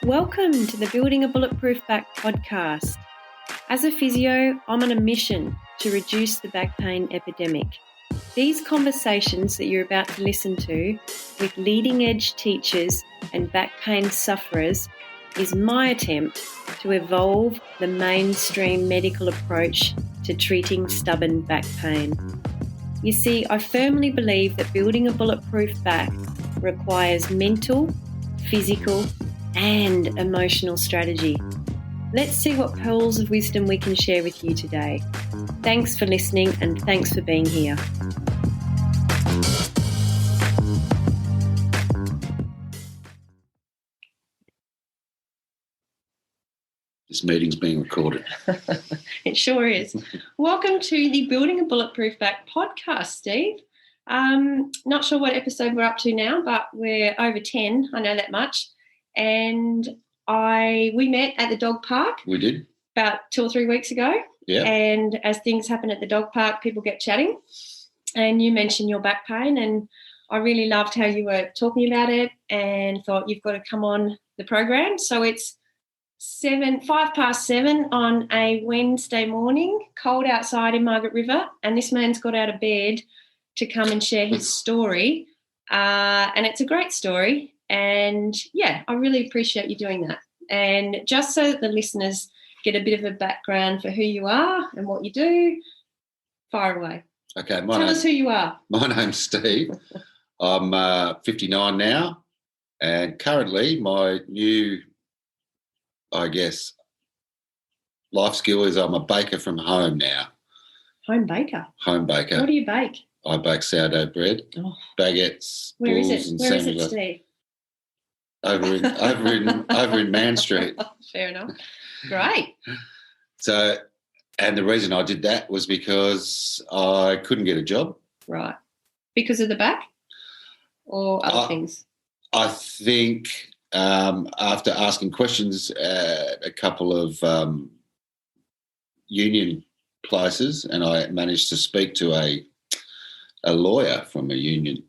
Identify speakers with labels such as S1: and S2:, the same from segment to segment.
S1: Welcome to the Building a Bulletproof Back podcast. As a physio, I'm on a mission to reduce the back pain epidemic. These conversations that you're about to listen to with leading edge teachers and back pain sufferers is my attempt to evolve the mainstream medical approach to treating stubborn back pain. You see, I firmly believe that building a bulletproof back requires mental, physical, and emotional strategy. Let's see what pearls of wisdom we can share with you today. Thanks for listening and thanks for being here.
S2: This meeting's being recorded.
S1: It sure is. Welcome to the Building a Bulletproof Back podcast, Steve. Not sure what episode we're up to now, but we're over 10. I know that much. And we met at the dog park.
S2: We did.
S1: About 2 or 3 weeks ago.
S2: Yeah.
S1: And as things happen at the dog park, people get chatting. And you mentioned your back pain, and I really loved how you were talking about it and thought you've got to come on the program. So it's 7:05 on a Wednesday morning, cold outside in Margaret River, and this man's got out of bed to come and share his story. And it's a great story. And, yeah, I really appreciate you doing that. And just so that the listeners get a bit of a background for who you are and what you do, fire away.
S2: Okay.
S1: Tell us who you are.
S2: My name's Steve. I'm 59 now, and currently my new, life skill is I'm a baker from home now.
S1: Home baker?
S2: Home baker.
S1: What do you bake?
S2: I bake sourdough bread, baguettes,
S1: Where
S2: balls
S1: is it?
S2: and
S1: Where is
S2: sandwiches.
S1: it, Steve?
S2: Over in Man Street.
S1: Fair enough. Great.
S2: So, and the reason I did that was because I couldn't get a job.
S1: Right. Because of the back or other things?
S2: I think after asking questions at a couple of union places, and I managed to speak to a lawyer from a union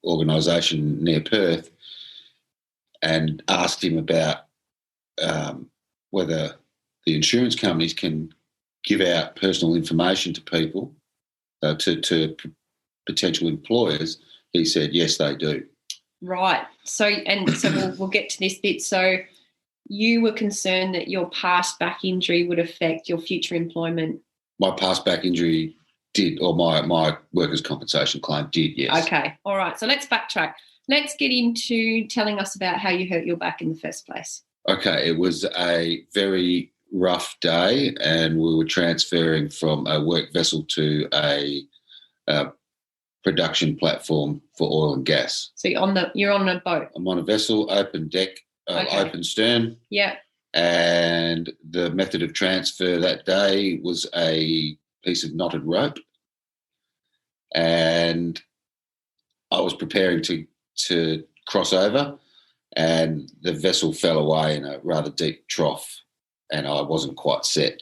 S2: organisation near Perth, and asked him about whether the insurance companies can give out personal information to people, to potential employers. He said, yes, they do.
S1: Right. So we'll get to this bit. So you were concerned that your past back injury would affect your future employment.
S2: My past back injury did, or my workers' compensation claim did, yes.
S1: Okay. All right. So let's backtrack. Let's get into telling us about how you hurt your back in the first place.
S2: Okay. It was a very rough day, and we were transferring from a work vessel to a production platform for oil and gas.
S1: So you're on a boat.
S2: I'm on a vessel, open deck, open stern.
S1: Yeah.
S2: And the method of transfer that day was a piece of knotted rope. And I was preparing to cross over, and the vessel fell away in a rather deep trough, and I wasn't quite set.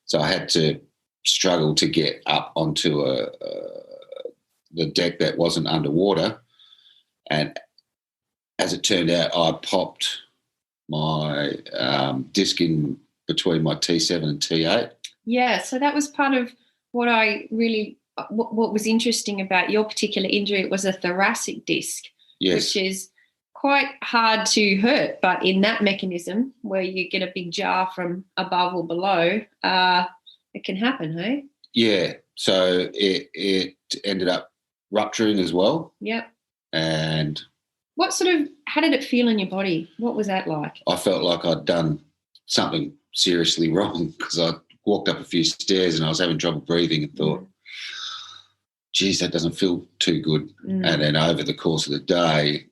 S2: So I had to struggle to get up onto the deck that wasn't underwater. And as it turned out, I popped my disc in between my T7 and T8.
S1: Yeah, so that was part of what what was interesting about your particular injury. It was a thoracic disc,
S2: yes,
S1: which is quite hard to hurt, but in that mechanism where you get a big jar from above or below, it can happen, hey?
S2: Yeah, so it ended up rupturing as well.
S1: Yep.
S2: And
S1: how did it feel in your body? What was that like?
S2: I felt like I'd done something seriously wrong, because I walked up a few stairs and I was having trouble breathing and thought, geez, that doesn't feel too good. And then over the course of the day,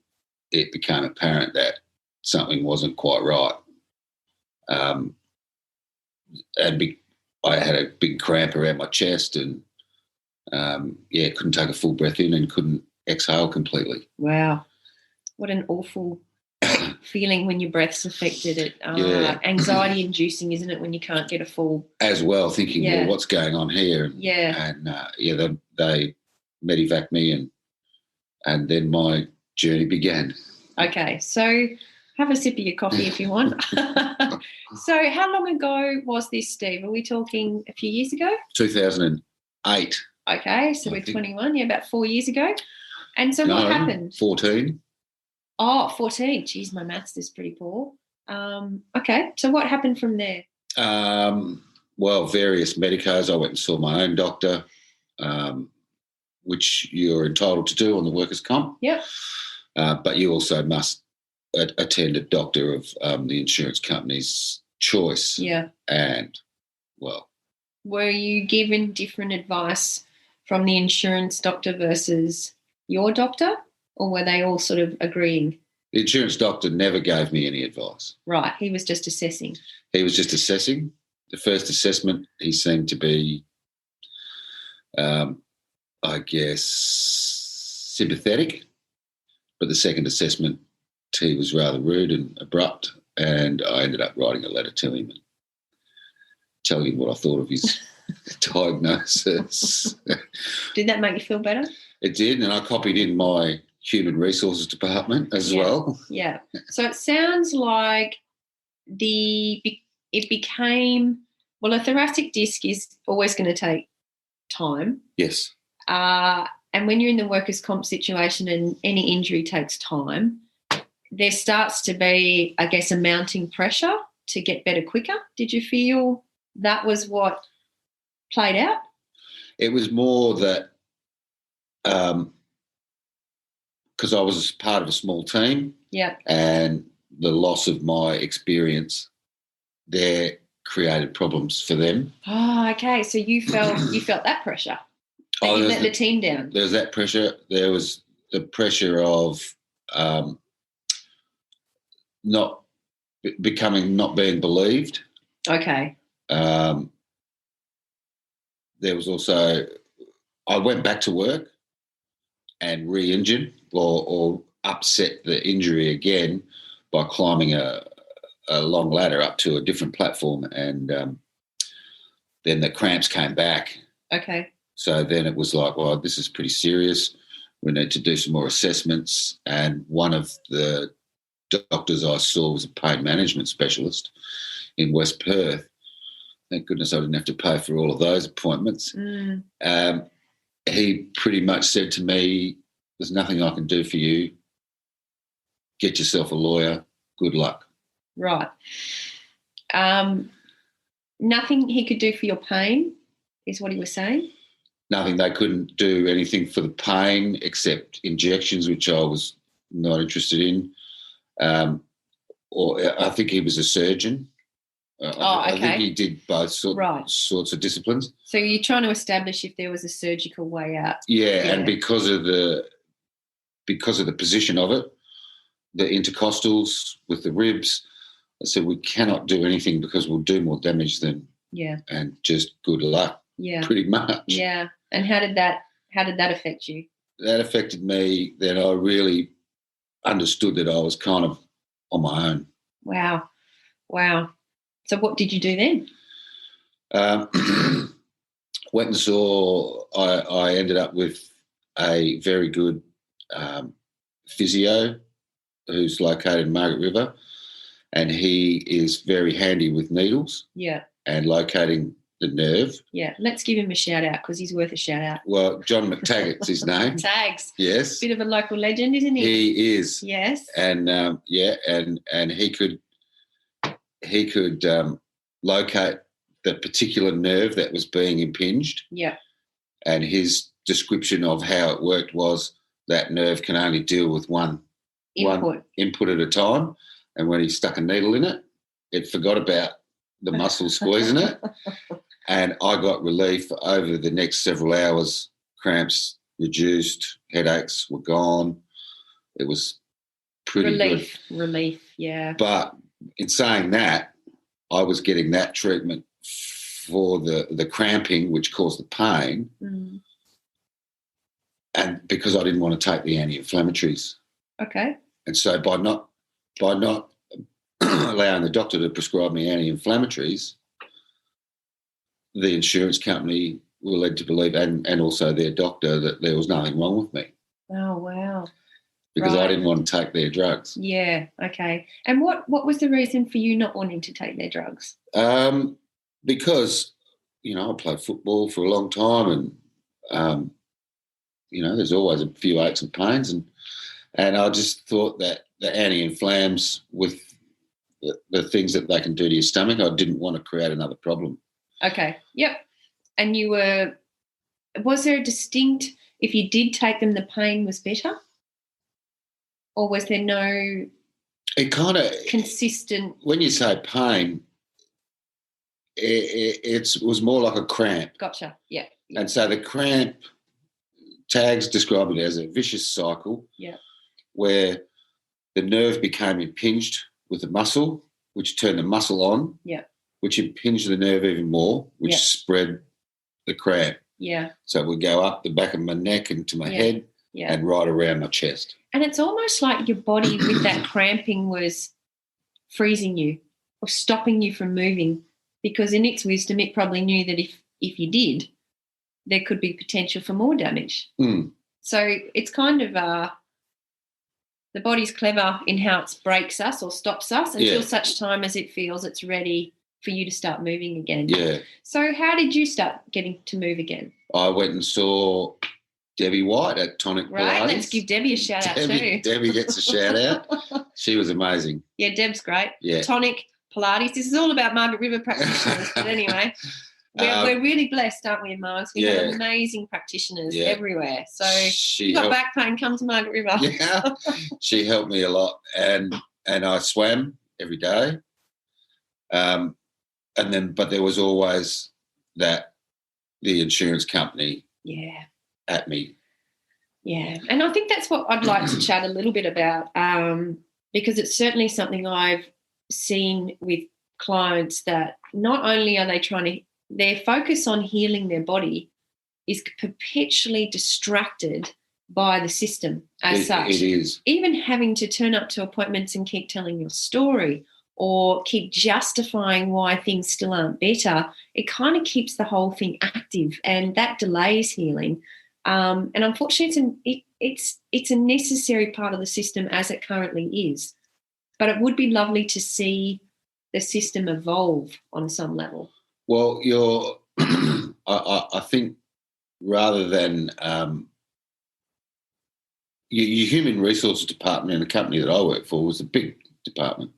S2: it became apparent that something wasn't quite right. I had a big cramp around my chest, and couldn't take a full breath in and couldn't exhale completely.
S1: Wow. What an awful feeling when your breath's affected. Anxiety inducing, isn't it, when you can't get a full...
S2: As well, thinking, well, what's going on here?
S1: Yeah.
S2: And, they medevaced me and and then my journey began.
S1: Okay, so have a sip of your coffee if you want. So how long ago was this, Steve? Are we talking a few years ago?
S2: 2008.
S1: Okay, so we're 21, about 4 years ago. And so what happened?
S2: 14.
S1: Oh, 14. Geez, my maths is pretty poor. Okay, so what happened from there?
S2: Well, various medicos. I went and saw my own doctor, which you're entitled to do on the workers' comp.
S1: Yep.
S2: But you also must attend a doctor of the insurance company's choice.
S1: Yeah.
S2: And, well.
S1: Were you given different advice from the insurance doctor versus your doctor, or were they all sort of agreeing?
S2: The insurance doctor never gave me any advice.
S1: Right, he was just assessing.
S2: He was just assessing. The first assessment, he seemed to be, I guess, sympathetic. But the second assessment, he was rather rude and abrupt, and I ended up writing a letter to him and telling him what I thought of his diagnosis.
S1: Did that make you feel better?
S2: It did, and I copied in my human resources department as well.
S1: Yeah. So it sounds like it became, well, a thoracic disc is always going to take time.
S2: Yes.
S1: And when you're in the workers' comp situation and any injury takes time, there starts to be, I guess, a mounting pressure to get better quicker. Did you feel that was what played out?
S2: It was more that because I was part of a small team, and the loss of my experience there created problems for them.
S1: Oh, okay. So you felt that pressure. You let the team down.
S2: There was that pressure. There was the pressure of not being believed.
S1: Okay.
S2: There was also, I went back to work and re-injured or upset the injury again by climbing a long ladder up to a different platform, and then the cramps came back.
S1: Okay.
S2: So then it was like, well, this is pretty serious. We need to do some more assessments. And one of the doctors I saw was a pain management specialist in West Perth. Thank goodness I didn't have to pay for all of those appointments. He pretty much said to me, there's nothing I can do for you. Get yourself a lawyer. Good luck.
S1: Right. Nothing he could do for your pain is what he was saying?
S2: Nothing. They couldn't do anything for the pain except injections, which I was not interested in. Or I think he was a surgeon. I think he did both sorts of disciplines.
S1: So you're trying to establish if there was a surgical way out.
S2: Yeah, and because of the position of it, the intercostals with the ribs, I said we cannot do anything because we'll do more damage than and just good luck. Yeah, pretty much.
S1: Yeah, and how did that affect you?
S2: That affected me. Then I really understood that I was kind of on my own.
S1: Wow. So what did you do then?
S2: Went and saw. I ended up with a very good physio who's located in Margaret River, and he is very handy with needles. Yeah. And locating the nerve.
S1: Yeah, let's give him a shout out because he's worth a shout out.
S2: Well, John McTaggart's his name.
S1: Tags.
S2: Yes.
S1: Bit of a local legend, isn't he?
S2: He is.
S1: Yes.
S2: And and he could locate the particular nerve that was being impinged.
S1: Yeah.
S2: And his description of how it worked was that nerve can only deal with one input at a time. And when he stuck a needle in it, it forgot about the muscle squeezing it. And I got relief over the next several hours. Cramps reduced, headaches were gone. It was pretty good.
S1: Relief, yeah.
S2: But in saying that, I was getting that treatment for the cramping, which caused the pain, and because I didn't want to take the anti-inflammatories. Okay. And so by not allowing the doctor to prescribe me anti-inflammatories, the insurance company were led to believe, and also their doctor, that there was nothing wrong with me.
S1: Oh, wow.
S2: because I
S1: Right.
S2: didn't want to take their drugs.
S1: Yeah, okay. And what was the reason for you not wanting to take their drugs?
S2: Because, I played football for a long time and, there's always a few aches and pains and I just thought that the anti-inflams with the things that they can do to your stomach, I didn't want to create another problem.
S1: Okay, yep. And was there a distinct, if you did take them, the pain was better? Or was there no
S2: It kind of
S1: consistent?
S2: When you say pain, it was more like a cramp.
S1: Gotcha. Yeah.
S2: And so the cramp, tags describe it as a vicious cycle.
S1: Yeah.
S2: Where the nerve became impinged with the muscle, which turned the muscle on.
S1: Yeah.
S2: Which impinged the nerve even more, which spread the cramp.
S1: Yeah.
S2: So it would go up the back of my neck into my head and right around my chest.
S1: And it's almost like your body with that cramping was freezing you or stopping you from moving, because in its wisdom it probably knew that if you did, there could be potential for more damage.
S2: Mm.
S1: So it's kind of the body's clever in how it breaks us or stops us until such time as it feels it's ready for you to start moving again.
S2: Yeah.
S1: So how did you start getting to move again?
S2: I went and saw Debbie White at Tonic Pilates.
S1: Right, let's give Debbie a shout out too.
S2: Debbie gets a shout out. She was amazing.
S1: Yeah, Deb's great.
S2: Yeah.
S1: Tonic Pilates. This is all about Margaret River practitioners, but anyway. We're really blessed, aren't we, Margs? We have amazing practitioners everywhere. So if you've got back pain, come to Margaret River.
S2: Yeah, she helped me a lot. And I swam every day. But there was always the insurance company at me.
S1: Yeah, and I think that's what I'd like to chat a little bit about, because it's certainly something I've seen with clients that not only are they their focus on healing their body is perpetually distracted by the system as such.
S2: It is.
S1: Even having to turn up to appointments and keep telling your story or keep justifying why things still aren't better, it kind of keeps the whole thing active, and that delays healing. And unfortunately, it's a necessary part of the system as it currently is. But it would be lovely to see the system evolve on some level.
S2: Well, I think rather than your human resources department in the company that I work for was a big department.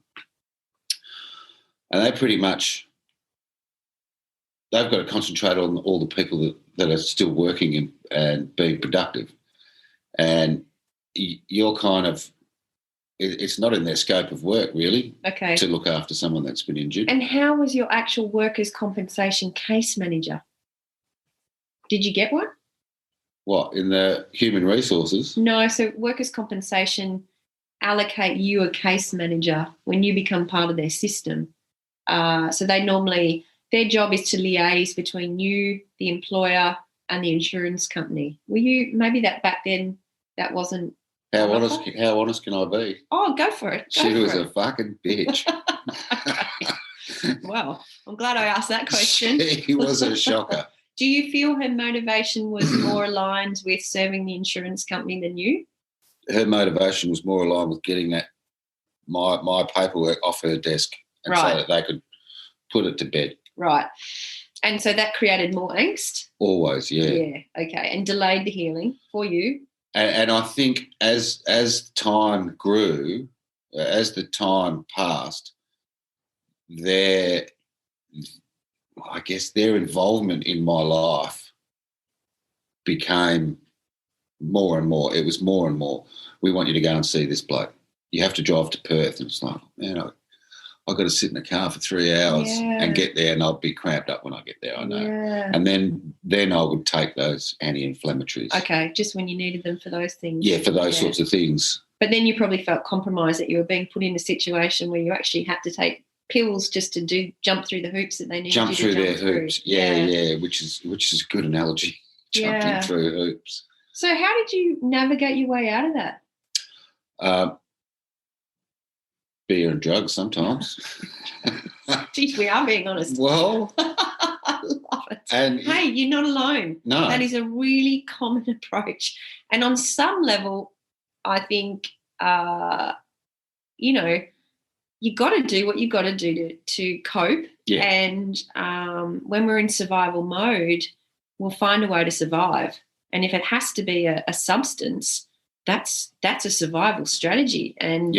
S2: And they pretty much, they've got to concentrate on all the people that are still working and being productive. And you're kind of, it's not in their scope of work, really, to look after someone that's been injured.
S1: And how was your actual workers' compensation case manager? Did you get one?
S2: What, in the human resources?
S1: No, so workers' compensation allocate you a case manager when you become part of their system. So their job is to liaise between you, the employer, and the insurance company. Were you, maybe that back then that wasn't...
S2: How honest can I be?
S1: Oh, go for it.
S2: She was a fucking bitch.
S1: Well, I'm glad I asked that question.
S2: She was a shocker.
S1: Do you feel her motivation was more aligned with serving the insurance company than you?
S2: Her motivation was more aligned with getting my paperwork off her desk, and so that they could put it to bed.
S1: Right. And so that created more angst?
S2: Always, yeah.
S1: Yeah, okay. And delayed the healing for you?
S2: And I think as time grew, as the time passed, their involvement in my life became more and more. It was more and more. We want you to go and see this bloke. You have to drive to Perth. And it's like, man, I've got to sit in the car for 3 hours and get there, and I'll be cramped up when I get there, I know. Yeah. And then I would take those anti-inflammatories.
S1: Okay, just when you needed them for those things.
S2: Yeah, for those sorts of things.
S1: But then you probably felt compromised that you were being put in a situation where you actually had to take pills just to jump through the hoops that they needed
S2: jump
S1: you
S2: through
S1: to
S2: their hoops. Yeah, which is a good analogy. Jumping through hoops.
S1: So how did you navigate your way out of that?
S2: Beer and drugs sometimes.
S1: Geez, we are being honest.
S2: Well,
S1: I love it.
S2: and
S1: Hey, you're not alone.
S2: no,
S1: That is a really common approach. And on some level, I think, you got to do what you got to do to cope.
S2: Yeah.
S1: And when we're in survival mode, we'll find a way to survive. And if it has to be a substance, that's a survival strategy. And,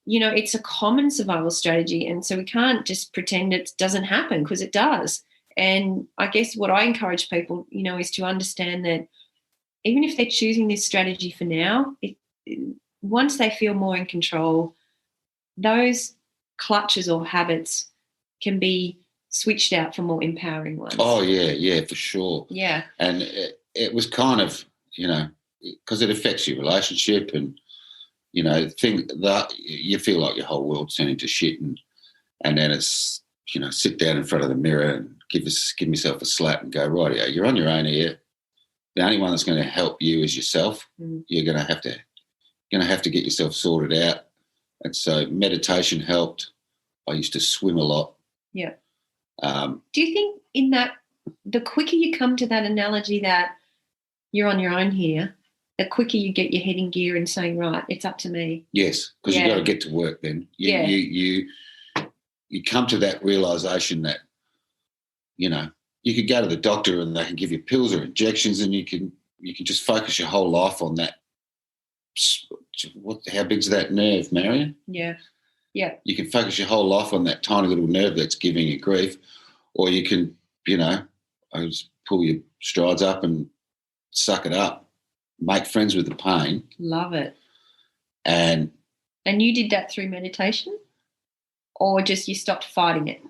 S1: it's a common survival strategy. And so we can't just pretend it doesn't happen, because it does. And I guess what I encourage people, is to understand that even if they're choosing this strategy for now, once they feel more in control, those clutches or habits can be switched out for more empowering ones.
S2: Oh, yeah, for sure.
S1: Yeah.
S2: And it was kind of, because it affects your relationship and, thing that you feel like your whole world's turning to shit, and then it's, sit down in front of the mirror and give yourself a slap and go, right, yeah, you're on your own here. The only one that's going to help you is yourself. You're going to have to get yourself sorted out. And so meditation helped. I used to swim a lot.
S1: Yeah. Do you think in that, the quicker you come to that analogy that you're on your own here, the quicker you get your head in gear and saying, right, it's up to me.
S2: Yes, because you've got to get to work then. You come to that realisation that, you could go to the doctor and they can give you pills or injections, and you can just focus your whole life on that. How big's that nerve, Marion?
S1: Yeah.
S2: You can focus your whole life on that tiny little nerve that's giving you grief, or you can, just pull your strides up and suck it up, make friends with the pain.
S1: Love it.
S2: And
S1: you did that through meditation, or just you stopped fighting it?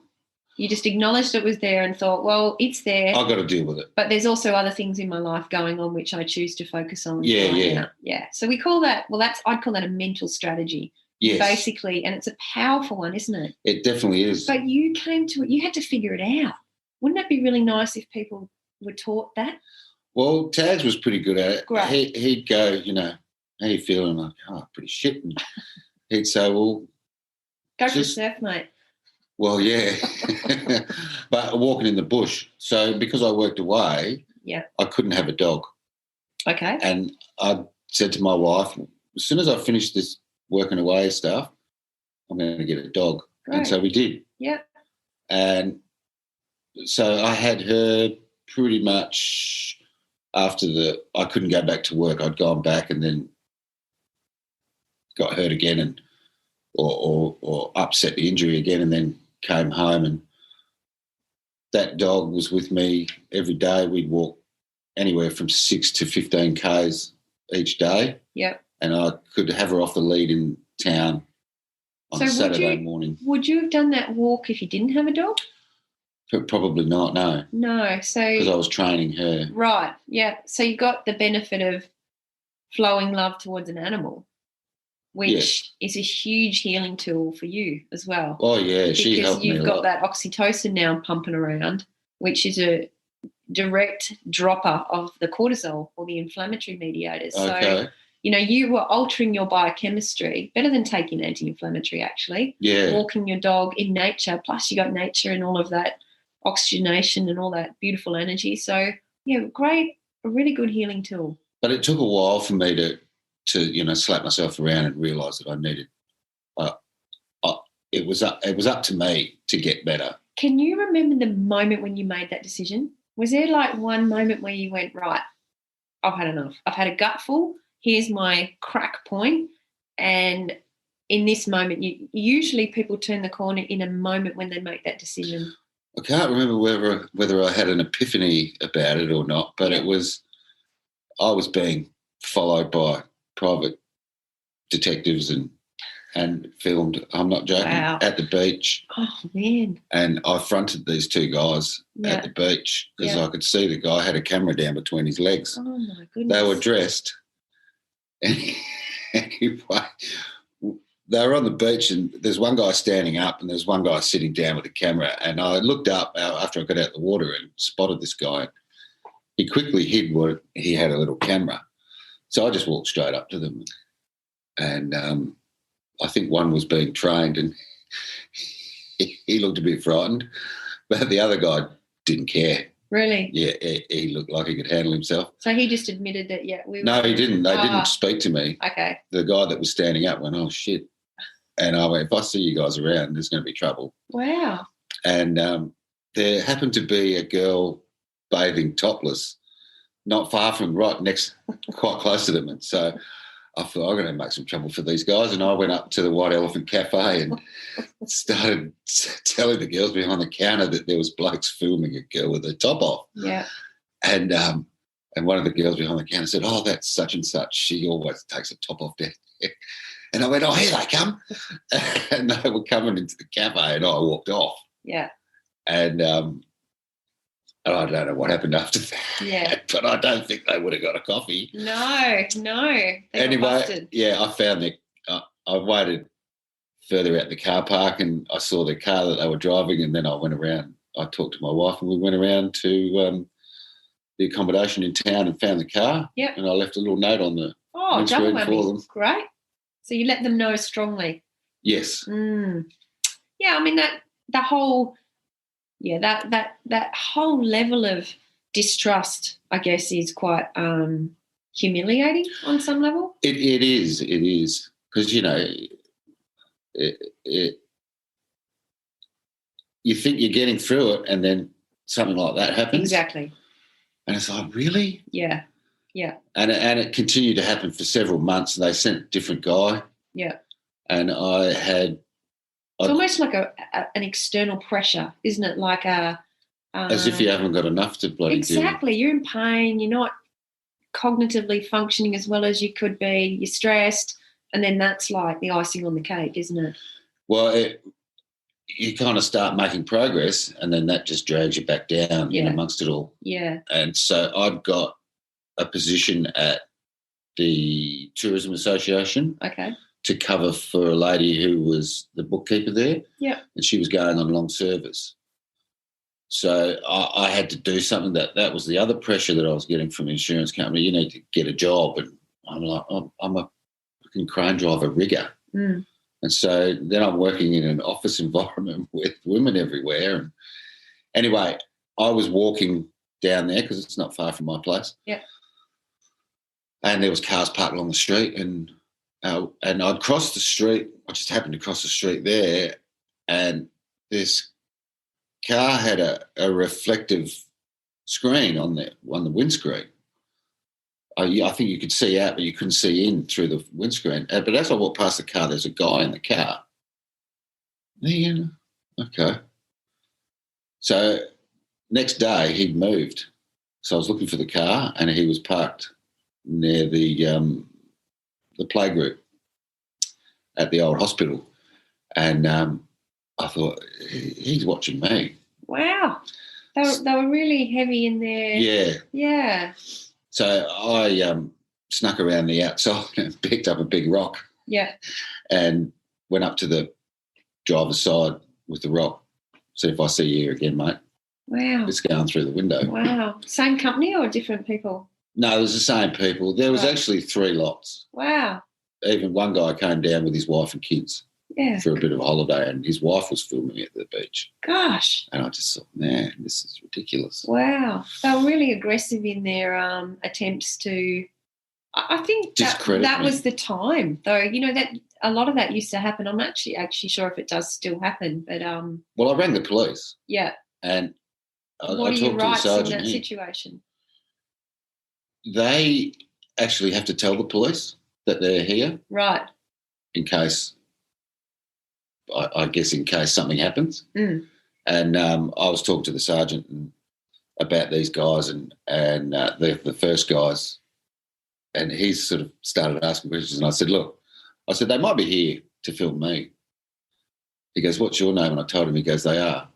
S1: You just acknowledged it was there and thought, well, it's there.
S2: I've got to deal with it.
S1: But there's also other things in my life going on which I choose to focus on.
S2: Yeah.
S1: So we call that, I'd call that a mental strategy.
S2: Yes.
S1: Basically, and it's a powerful one, isn't it?
S2: It definitely is.
S1: But you came to it, you had to figure it out. Wouldn't that be really nice if people were taught that?
S2: Well, Tags was pretty good at it.
S1: Great.
S2: He'd go, how you feeling? I'm like, oh, pretty shit. And he'd say, well,
S1: go for a surf, mate.
S2: Well, yeah, but walking in the bush. So because I worked away, I couldn't have a dog.
S1: Okay.
S2: And I said to my wife, as soon as I finish this working away stuff, I'm going to get a dog. Great. And so we did.
S1: Yeah.
S2: And so I had her pretty much after I couldn't go back to work. I'd gone back and then got hurt again and or upset the injury again, and then came home, and that dog was with me every day. We'd walk anywhere from 6 to 15 Ks each day.
S1: Yeah.
S2: And I could have her off the lead in town on Saturday morning.
S1: Would you have done that walk if you didn't have a dog?
S2: Probably not, no.
S1: No, so...
S2: because I was training her.
S1: Right, yeah. So you got the benefit of flowing love towards an animal, which is a huge healing tool for you as well.
S2: Oh, yeah, she helped me a lot.
S1: Because you've got that oxytocin now pumping around, which is a direct dropper of the cortisol or the inflammatory mediators.
S2: Okay.
S1: So, you were altering your biochemistry, better than taking anti-inflammatory actually.
S2: Yeah.
S1: Walking your dog in nature, plus you got nature and all of that oxygenation and all that beautiful energy. So, great, a really good healing tool.
S2: But it took a while for me to slap myself around and realise that I needed. It was up to me to get better.
S1: Can you remember the moment when you made that decision? Was there like one moment where you went, right, I've had enough. I've had a gutful. Here's my crack point. And in this moment, usually people turn the corner in a moment when they make that decision.
S2: I can't remember whether I had an epiphany about it or not, but I was being followed by private detectives and filmed, I'm not joking, at the beach.
S1: Oh, man.
S2: And I fronted these two guys at the beach because I could see the guy had a camera down between his legs.
S1: Oh, my goodness.
S2: They were dressed. Anyway, they were on the beach and there's one guy standing up and there's one guy sitting down with a camera. And I looked up after I got out of the water and spotted this guy. He quickly hid what he had a little camera. So I just walked straight up to them. And I think one was being trained and he looked a bit frightened, but the other guy didn't care.
S1: Really?
S2: Yeah, he looked like he could handle himself.
S1: So he just admitted that,
S2: No, he didn't. They didn't speak to me.
S1: Okay.
S2: The guy that was standing up went, oh, shit. And I went, if I see you guys around, there's going to be trouble.
S1: Wow.
S2: And there happened to be a girl bathing topless not far from quite close to them. And so I thought, I'm going to make some trouble for these guys. And I went up to the White Elephant Cafe and started telling the girls behind the counter that there was blokes filming a girl with her top off.
S1: Yeah.
S2: And one of the girls behind the counter said, oh, that's such and such. She always takes her top off there. And I went, oh, here they come. And they were coming into the cafe and I walked off.
S1: Yeah.
S2: And I don't know what happened after that.
S1: Yeah.
S2: But I don't think they would have got a coffee.
S1: No.
S2: Anyway, yeah, I found I waited further out the car park and I saw the car that they were driving, and then I went around. I talked to my wife and we went around to the accommodation in town and found the car.
S1: Yep.
S2: And I left a little note on the
S1: double
S2: windscreen for them.
S1: whammy. Great. So you let them know strongly.
S2: Yes.
S1: Yeah, I mean that whole level of distrust, I guess, is quite humiliating on some level.
S2: It is because you think you're getting through it, and then something like that happens.
S1: Exactly.
S2: And it's like, really?
S1: Yeah.
S2: And it continued to happen for several months. And they sent a different guy.
S1: Yeah.
S2: And it's
S1: almost like an external pressure, isn't it? Like
S2: as if you haven't got enough to bloody do.
S1: Exactly. You're in pain. You're not cognitively functioning as well as you could be. You're stressed. And then that's like the icing on the cake, isn't it?
S2: Well, you kind of start making progress, and then that just drags you back down in amongst it all.
S1: Yeah.
S2: And so I've got a position at the Tourism Association.
S1: Okay.
S2: To cover for a lady who was the bookkeeper there.
S1: Yeah.
S2: And she was going on long service. So I had to do something. That was the other pressure that I was getting from the insurance company. You need to get a job. And I'm like, I'm a fucking crane driver rigger. And so then I'm working in an office environment with women everywhere. And anyway, I was walking down there because it's not far from my place.
S1: Yeah.
S2: And there was cars parked along the street, and I'd crossed the street. I just happened to cross the street there, and this car had a reflective screen on the windscreen. I think you could see out, but you couldn't see in through the windscreen. But as I walked past the car, there's a guy in the car. Yeah, okay. So next day he'd moved. So I was looking for the car, and he was parked near the playgroup at the old hospital. And I thought, he's watching me.
S1: Wow. They were really heavy in there.
S2: Yeah.
S1: Yeah.
S2: So I snuck around the outside and picked up a big rock.
S1: Yeah.
S2: And went up to the driver's side with the rock. See if I see you again, mate.
S1: Wow.
S2: It's going through the window.
S1: Wow. Same company or different people?
S2: No, it was the same people. There was actually 3 lots.
S1: Wow.
S2: Even one guy came down with his wife and kids for a bit of a holiday, and his wife was filming at the beach.
S1: Gosh.
S2: And I just thought, man, this is ridiculous.
S1: Wow. They were really aggressive in their attempts to – I think that was the time, though. You know, that a lot of that used to happen. I'm not actually sure if it does still happen. But
S2: well, I rang the police.
S1: Yeah.
S2: And
S1: what
S2: I
S1: are your
S2: talked to the
S1: rights
S2: sergeant
S1: in that
S2: here.
S1: situation?
S2: They actually have to tell the police that they're here.
S1: Right.
S2: In case, I guess, in case something happens. And I was talking to the sergeant about these guys and the first guys, and he sort of started asking questions. And I said, look, they might be here to film me. He goes, what's your name? And I told him. He goes, they are.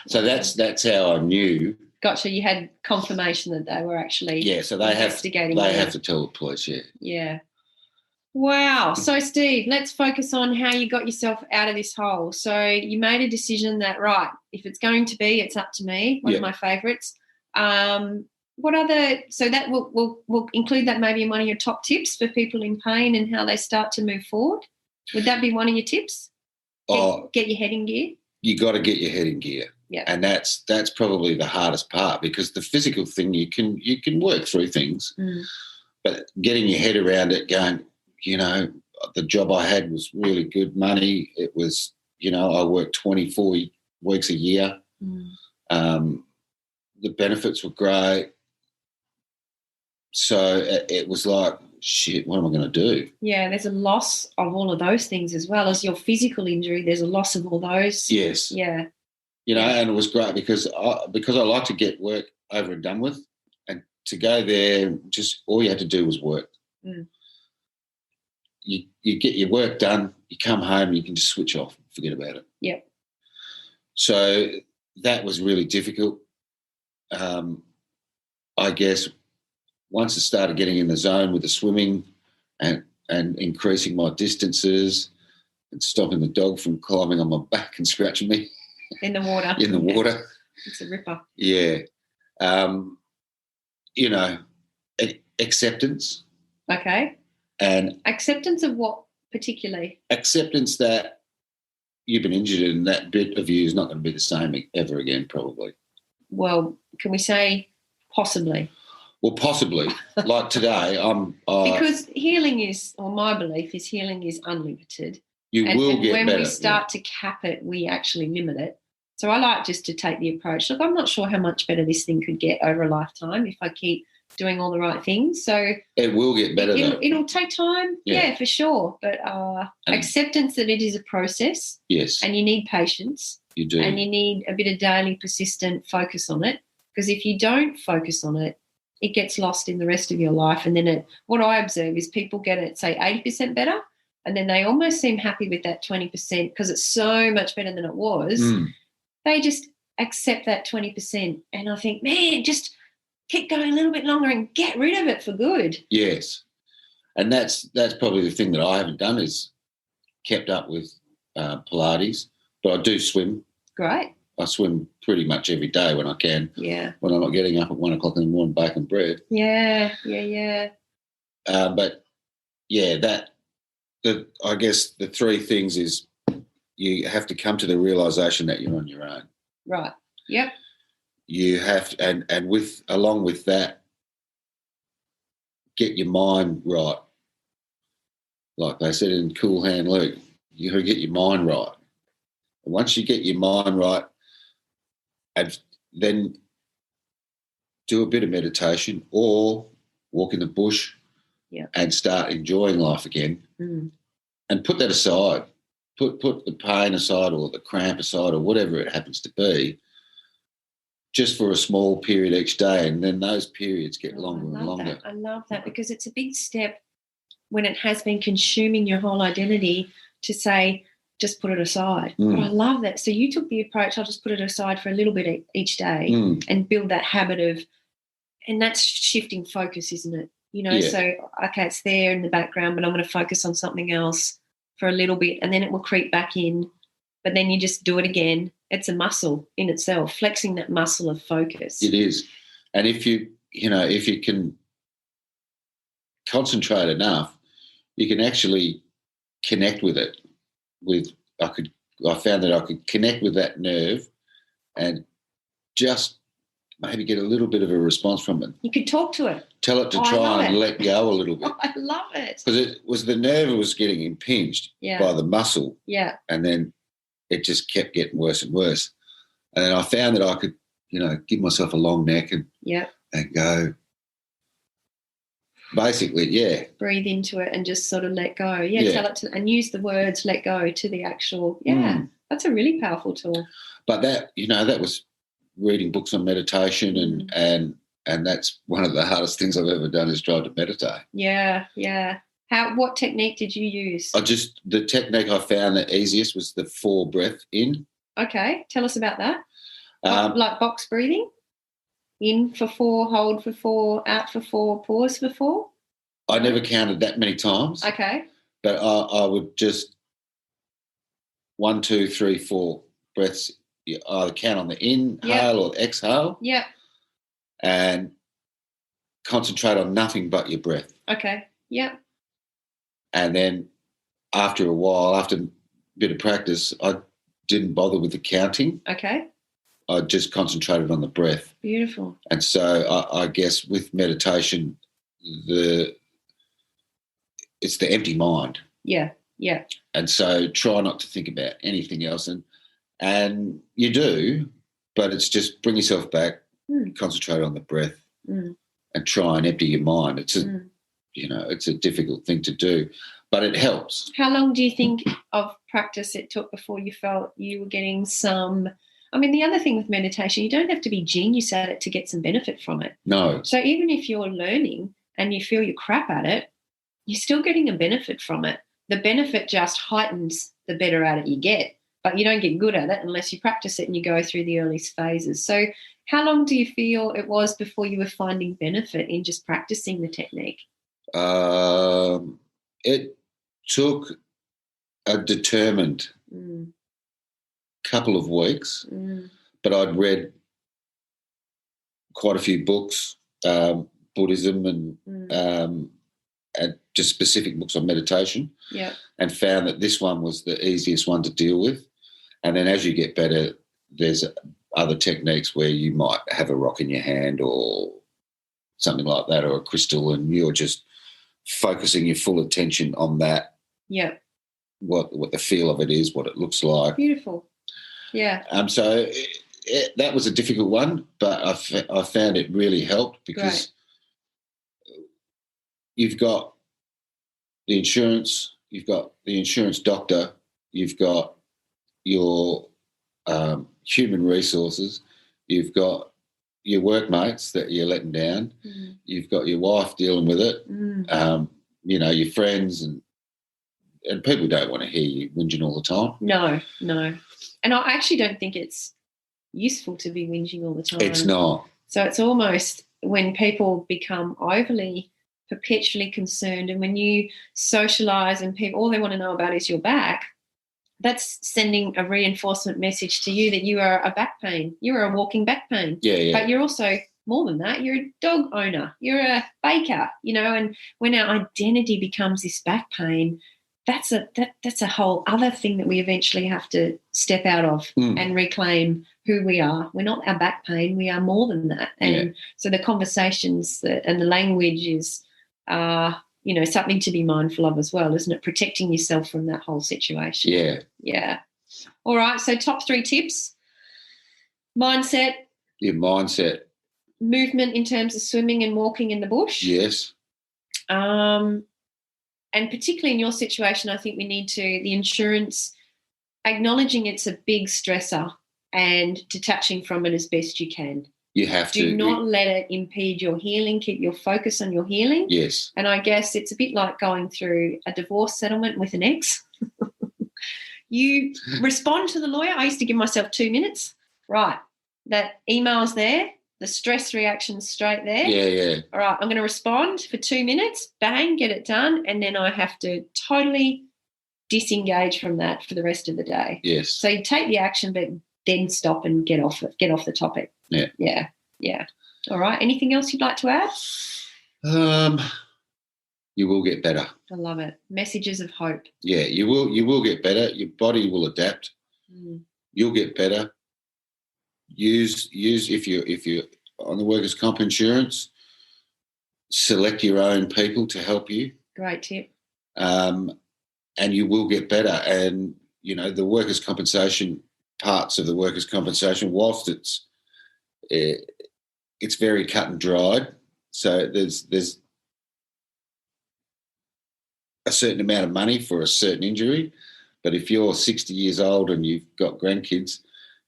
S2: So that's how I knew.
S1: Gotcha. You had confirmation that they were actually
S2: so they
S1: investigating.
S2: They have to tell the police.
S1: Yeah. Wow. So, Steve, let's focus on how you got yourself out of this hole. So you made a decision that, right, if it's going to be, it's up to me. One of my favourites. What other? So that we'll include that maybe in one of your top tips for people in pain and how they start to move forward. Would that be one of your tips? Get your head in gear.
S2: You got to get your head in gear.
S1: Yeah.
S2: And that's probably the hardest part, because the physical thing you can work through things, but getting your head around it, going, the job I had was really good money. It was, I worked 24 weeks a year. The benefits were great. So it was like, shit, what am I going to do?
S1: Yeah, there's a loss of all of those things as well as your physical injury. There's a loss of all those.
S2: Yes.
S1: Yeah.
S2: And it was great because I like to get work over and done with, and to go there, just all you had to do was work. You get your work done, you come home, you can just switch off, forget about it.
S1: Yep.
S2: So that was really difficult. I guess once I started getting in the zone with the swimming and increasing my distances and stopping the dog from climbing on my back and scratching me.
S1: In the water.
S2: In the water.
S1: It's a ripper.
S2: Yeah. Acceptance.
S1: Okay.
S2: And
S1: acceptance of what particularly? Acceptance
S2: that you've been injured and that bit of you is not going to be the same ever again, probably.
S1: Well, can we say possibly?
S2: Well, possibly. Like today,
S1: because healing is, or my belief is, healing is unlimited.
S2: You will get
S1: when
S2: better.
S1: we start to cap it, we actually limit it. So I like just to take the approach, look, I'm not sure how much better this thing could get over a lifetime if I keep doing all the right things. So
S2: it will get better.
S1: It'll take time, yeah, for sure. But acceptance that it is a process.
S2: Yes.
S1: And you need patience.
S2: You do.
S1: And you need a bit of daily persistent focus on it, because if you don't focus on it, it gets lost in the rest of your life. And then what I observe is people get it, say, 80% better, and then they almost seem happy with that 20% because it's so much better than it was. They just accept that 20%. And I think, man, just keep going a little bit longer and get rid of it for good.
S2: Yes. And that's probably the thing that I haven't done, is kept up with Pilates. But I do swim.
S1: Great.
S2: I swim pretty much every day when I can.
S1: Yeah.
S2: When I'm not getting up at 1 o'clock in the morning baking bread.
S1: Yeah.
S2: But, yeah, I guess the three things is you have to come to the realisation that you're on your own.
S1: Right. Yep.
S2: You have to, and along with that, get your mind right. Like they said in Cool Hand Luke, you got to get your mind right. And once you get your mind right, and then do a bit of meditation or walk in the bush and start enjoying life again, and put that aside. Put the pain aside or the cramp aside or whatever it happens to be, just for a small period each day, and then those periods get longer and longer.
S1: I love that, because it's a big step when it has been consuming your whole identity to say, just put it aside. But I love that. So you took the approach, I'll just put it aside for a little bit each day and build that habit of, and that's shifting focus, isn't it? So, okay, it's there in the background, but I'm going to focus on something else for a little bit, and then it will creep back in, but then you just do it again. It's a muscle in itself, flexing that muscle of focus.
S2: It is. And if you can concentrate enough, you can actually connect with it. I found that I could connect with that nerve and just maybe get a little bit of a response from it.
S1: You could talk to it.
S2: Tell it to try and let go a little bit.
S1: I love it.
S2: Because it was the nerve was getting impinged by the muscle.
S1: Yeah.
S2: And then it just kept getting worse and worse. And then I found that I could, give myself a long neck and go, basically,
S1: breathe into it and just sort of let go. Tell it to, and use the words let go to the actual, that's a really powerful tool.
S2: But that, that was reading books on meditation and that's one of the hardest things I've ever done, is try to meditate.
S1: Yeah. What technique did you use?
S2: The technique I found the easiest was the 4 breath in.
S1: Okay, tell us about that. Like box breathing? In for 4, hold for 4, out for 4, pause for 4?
S2: I never counted that many times.
S1: Okay.
S2: But I would just 1, 2, 3, 4 breaths. You either count on the inhale or exhale.
S1: Yeah.
S2: And concentrate on nothing but your breath.
S1: Okay. Yeah.
S2: And then after a while, after bit of practice, I didn't bother with the counting.
S1: Okay.
S2: I just concentrated on the breath.
S1: Beautiful.
S2: And so I guess with meditation, it's the empty mind.
S1: Yeah, yeah.
S2: And so try not to think about anything else. And you do, but it's just bring yourself back, concentrate on the breath, and try and empty your mind. It's it's a difficult thing to do, but it helps.
S1: How long do you think of practice it took before you felt you were getting some? I mean, the other thing with meditation, you don't have to be genius at it to get some benefit from it.
S2: No.
S1: So even if you're learning and you feel you're crap at it, you're still getting a benefit from it. The benefit just heightens the better at it you get, but you don't get good at it unless you practice it and you go through the earliest phases. So how long do you feel it was before you were finding benefit in just practicing the technique?
S2: It took a determined couple of weeks, but I'd read quite a few books, Buddhism and just specific books on meditation, and found that this one was the easiest one to deal with. And then as you get better, there's other techniques where you might have a rock in your hand or something like that, or a crystal, and you're just focusing your full attention on that. Yeah. What the feel of it is, what it looks like.
S1: Beautiful. Yeah.
S2: So that was a difficult one, but I found it really helped because you've got the insurance, you've got the insurance doctor, you've got your human resources, you've got your workmates that you're letting down, you've got your wife dealing with it, your friends, and people don't want to hear you whinging all the time.
S1: No. And I actually don't think it's useful to be whinging all the time.
S2: It's not.
S1: So it's almost when people become overly perpetually concerned, and when you socialise and people, all they want to know about is your back, that's sending a reinforcement message to you that you are a back pain. You are a walking back pain.
S2: Yeah.
S1: But you're also more than that. You're a dog owner. You're a baker, and when our identity becomes this back pain, that's a whole other thing that we eventually have to step out of and reclaim who we are. We're not our back pain. We are more than that. And so the conversations and the language is, something to be mindful of as well, isn't it? Protecting yourself from that whole situation. Yeah. All right. So top 3 tips: mindset.
S2: Your mindset.
S1: Movement in terms of swimming and walking in the bush.
S2: Yes.
S1: And particularly in your situation, I think we need the insurance, acknowledging it's a big stressor and detaching from it as best you can.
S2: You have to.
S1: Do not let it impede your healing. Keep your focus on your healing.
S2: Yes.
S1: And I guess it's a bit like going through a divorce settlement with an ex. You respond to the lawyer. I used to give myself 2 minutes. Right. That email's there. The stress reaction's straight there.
S2: Yeah.
S1: All right, I'm going to respond for 2 minutes, bang, get it done, and then I have to totally disengage from that for the rest of the day.
S2: Yes.
S1: So you take the action, but then stop and get off the topic. Yeah. All right, anything else you'd like to add?
S2: You will get better.
S1: I love it. Messages of hope.
S2: Yeah, you will get better. Your body will adapt. You'll get better. Use if you're on the workers' comp insurance, select your own people to help you.
S1: Great tip.
S2: And you will get better. And the workers' compensation parts of the workers' compensation, whilst it's very cut and dried, so there's a certain amount of money for a certain injury, but if you're 60 years old and you've got grandkids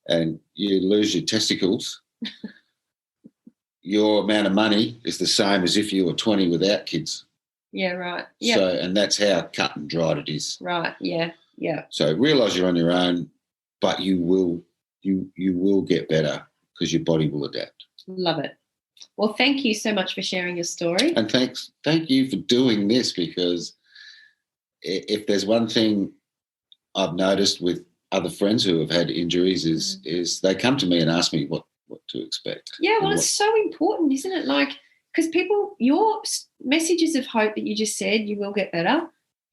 S2: and you lose your testicles, your amount of money is the same as if you were 20 without kids.
S1: Yeah, right. Yeah.
S2: So, and that's how cut and dried it is.
S1: Right. Yeah.
S2: So realise you're on your own, but you will get better because your body will adapt.
S1: Love it. Well, thank you so much for sharing your story.
S2: And thank you for doing this, because if there's one thing I've noticed with other friends who have had injuries is they come to me and ask me what to expect.
S1: Yeah, well, it's so important, isn't it? Like, because your messages of hope that you just said, you will get better,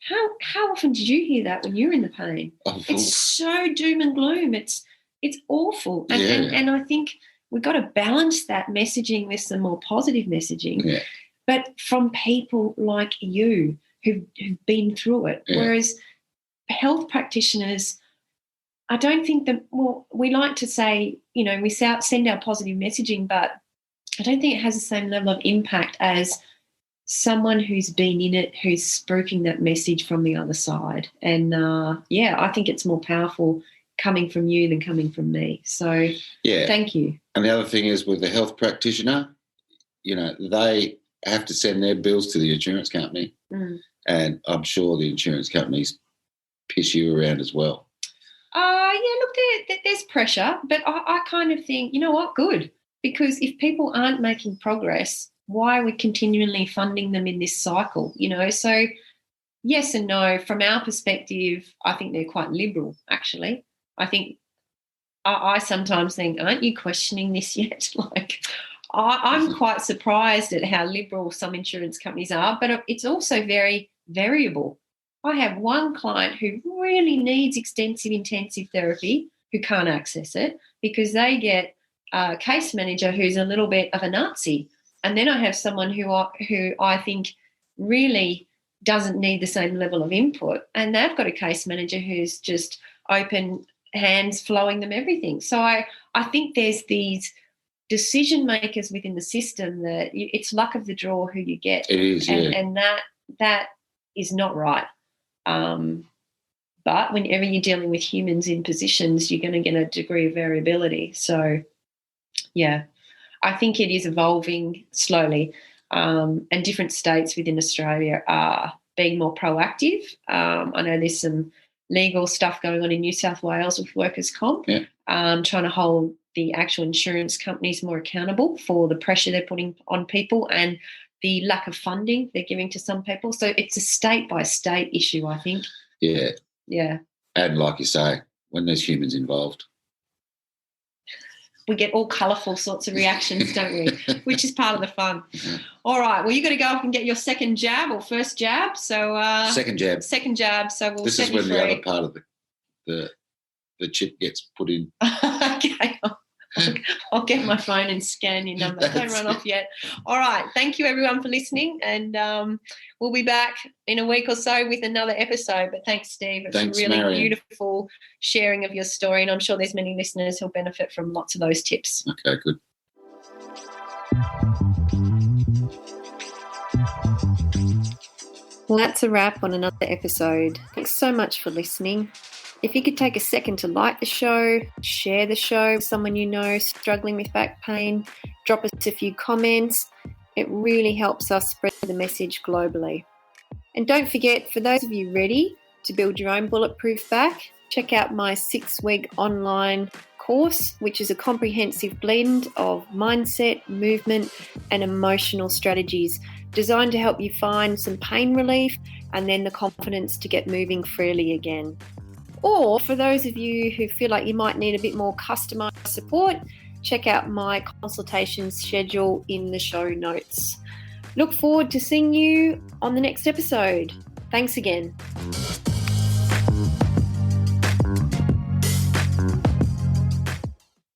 S1: How often did you hear that when you were in the pain?
S2: Oh,
S1: It's so doom and gloom. It's awful. And I think we've got to balance that messaging with some more positive messaging.
S2: Yeah.
S1: But from people like you who've been through it.
S2: Yeah.
S1: Whereas health practitioners, I don't think that, well, we like to say, you know, we send our positive messaging, but I don't think it has the same level of impact as someone who's been in it, who's spruiking that message from the other side. And, I think it's more powerful coming from you than coming from me. So thank you.
S2: And the other thing is with the health practitioner, you know, they have to send their bills to the insurance company. And I'm sure the insurance companies piss you around as well.
S1: Look, there's pressure, but I kind of think, you know what, good. Because if people aren't making progress, why are we continually funding them in this cycle? You know, so yes and no. From our perspective, I think they're quite liberal, actually. I think I sometimes think, aren't you questioning this yet? Like, I'm quite surprised at how liberal some insurance companies are, but it's also very variable. I have one client who really needs extensive intensive therapy who can't access it because they get a case manager who's a little bit of a Nazi. And then I have someone who I think really doesn't need the same level of input, and they've got a case manager who's just open hands flowing them everything. So I think there's these decision makers within the system that it's luck of the draw who you get.
S2: It is,
S1: and that is not right. But whenever you're dealing with humans in positions, you're going to get a degree of variability. So, yeah, I think it is evolving slowly, and different states within Australia are being more proactive. I know there's some legal stuff going on in New South Wales with workers' comp, trying to hold the actual insurance companies more accountable for the pressure they're putting on people and the lack of funding they're giving to some people. So it's a state-by-state issue, I think.
S2: Yeah.
S1: Yeah.
S2: And like you say, when there's humans involved,
S1: we get all colourful sorts of reactions, don't we? Which is part of the fun. All right. Well, you got to go up and get your second jab or first jab. So
S2: second jab.
S1: Second jab. So we'll
S2: this
S1: set
S2: is
S1: you
S2: when
S1: free.
S2: the other part of the chip gets put in.
S1: Okay. I'll get my phone and scan your number. Don't run off yet. All right. Thank you, everyone, for listening. And we'll be back in a week or so with another episode. But thanks, Steve. It's
S2: Thanks,
S1: a really
S2: Marion.
S1: beautiful sharing of your story. And I'm sure there's many listeners who'll benefit from lots of those tips.
S2: Okay, good.
S1: Well, that's a wrap on another episode. Thanks so much for listening. If you could take a second to like the show, share the show with someone you know struggling with back pain, drop us a few comments. It really helps us spread the message globally. And don't forget, for those of you ready to build your own bulletproof back, check out my 6-week online course, which is a comprehensive blend of mindset, movement, and emotional strategies designed to help you find some pain relief and then the confidence to get moving freely again. Or for those of you who feel like you might need a bit more customized support, check out my consultation schedule in the show notes. Look forward to seeing you on the next episode. Thanks again.